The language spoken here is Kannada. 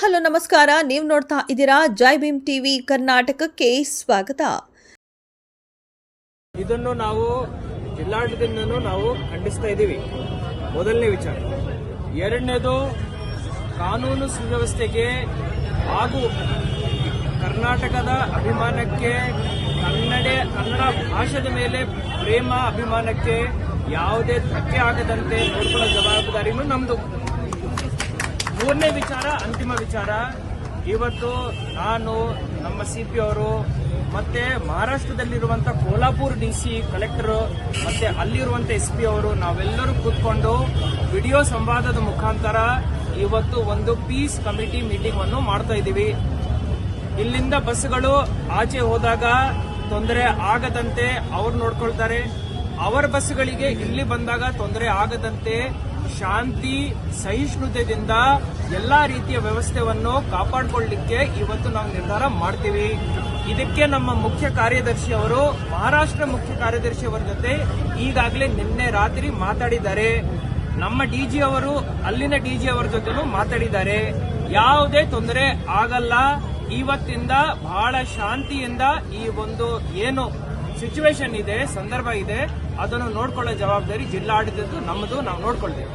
ಹಲೋ ನಮಸ್ಕಾರ, ನೀವು ನೋಡ್ತಾ ಇದ್ದೀರಾ ಜೈ ಭೀಮ್ ಟಿವಿ ಕರ್ನಾಟಕಕ್ಕೆ ಸ್ವಾಗತ. ಇದನ್ನು ನಾವು ಜಿಲ್ಲಾಡಳಿತದಿಂದ ನಾವು ಖಂಡಿಸ್ತಾ ಇದ್ದೀವಿ. ಮೊದಲನೇ ವಿಚಾರ. ಎರಡನೇದು, ಕಾನೂನು ಸುವ್ಯವಸ್ಥೆಗೆ ಹಾಗೂ ಕರ್ನಾಟಕದ ಅಭಿಮಾನಕ್ಕೆ, ಕನ್ನಡ ಭಾಷೆಯ ಮೇಲೆ ಪ್ರೇಮ ಅಭಿಮಾನಕ್ಕೆ ಯಾವುದೇ ಧಕ್ಕೆ ಆಗದಂತೆ ನೋಡಿಕೊಳ್ಳೋ ಜವಾಬ್ದಾರಿನೂ ನಮ್ದು. ಮೂರನೇ ವಿಚಾರ, ಅಂತಿಮ ವಿಚಾರ. ಇವತ್ತು ನಾನು, ನಮ್ಮ ಸಿಪಿ ಅವರು ಮತ್ತೆ ಮಹಾರಾಷ್ಟ್ರದಲ್ಲಿರುವಂತಹ ಕೋಲ್ಹಾಪುರ್ ಡಿಸಿ ಕಲೆಕ್ಟರ್ ಮತ್ತೆ ಅಲ್ಲಿರುವಂತ SP ಅವರು ನಾವೆಲ್ಲರೂ ಕೂತ್ಕೊಂಡು ವಿಡಿಯೋ ಸಂವಾದದ ಮುಖಾಂತರ ಇವತ್ತು ಒಂದು ಪೀಸ್ ಕಮಿಟಿ ಮೀಟಿಂಗ್ ಅನ್ನು ಮಾಡ್ತಾ ಇದ್ದೀವಿ. ಇಲ್ಲಿಂದ ಬಸ್ಗಳು ಆಚೆ ಹೋದಾಗ ತೊಂದರೆ ಆಗದಂತೆ ಅವರು ನೋಡ್ಕೊಳ್ತಾರೆ. ಅವರ ಬಸ್ಗಳಿಗೆ ಇಲ್ಲಿ ಬಂದಾಗ ತೊಂದರೆ ಆಗದಂತೆ ಶಾಂತಿ ಸಹಿಷ್ಣುತೆಯಿಂದ ಎಲ್ಲಾ ರೀತಿಯ ವ್ಯವಸ್ಥೆಯನ್ನು ಕಾಪಾಡಿಕೊಳ್ಳಲಿಕ್ಕೆ ಇವತ್ತು ನಾವು ನಿರ್ಧಾರ ಮಾಡ್ತೀವಿ. ಇದಕ್ಕೆ ನಮ್ಮ ಮುಖ್ಯ ಕಾರ್ಯದರ್ಶಿ ಅವರು, ಮಹಾರಾಷ್ಟ್ರ ಮುಖ್ಯ ಕಾರ್ಯದರ್ಶಿ ಅವರ ಜೊತೆ ಈಗಾಗಲೇ ನಿನ್ನೆ ರಾತ್ರಿ ಮಾತಾಡಿದ್ದಾರೆ. ನಮ್ಮ DG ಅವರು ಅಲ್ಲಿನ DG ಅವರ ಜೊತೆನೂ ಮಾತಾಡಿದ್ದಾರೆ. ಯಾವುದೇ ತೊಂದರೆ ಆಗಲ್ಲ. ಇವತ್ತಿಂದ ಬಹಳ ಶಾಂತಿಯಿಂದ ಈ ಒಂದು ಏನು ಸಿಚುವೇಶನ್ ಇದೆ, ಸಂದರ್ಭ ಇದೆ, ಅದನ್ನು ನೋಡ್ಕೊಳ್ಳೋ ಜವಾಬ್ದಾರಿ ಜಿಲ್ಲಾಡಳಿತದ್ದು, ನಮ್ಮದು. ನಾವು ನೋಡ್ಕೊಳ್ತೇವೆ.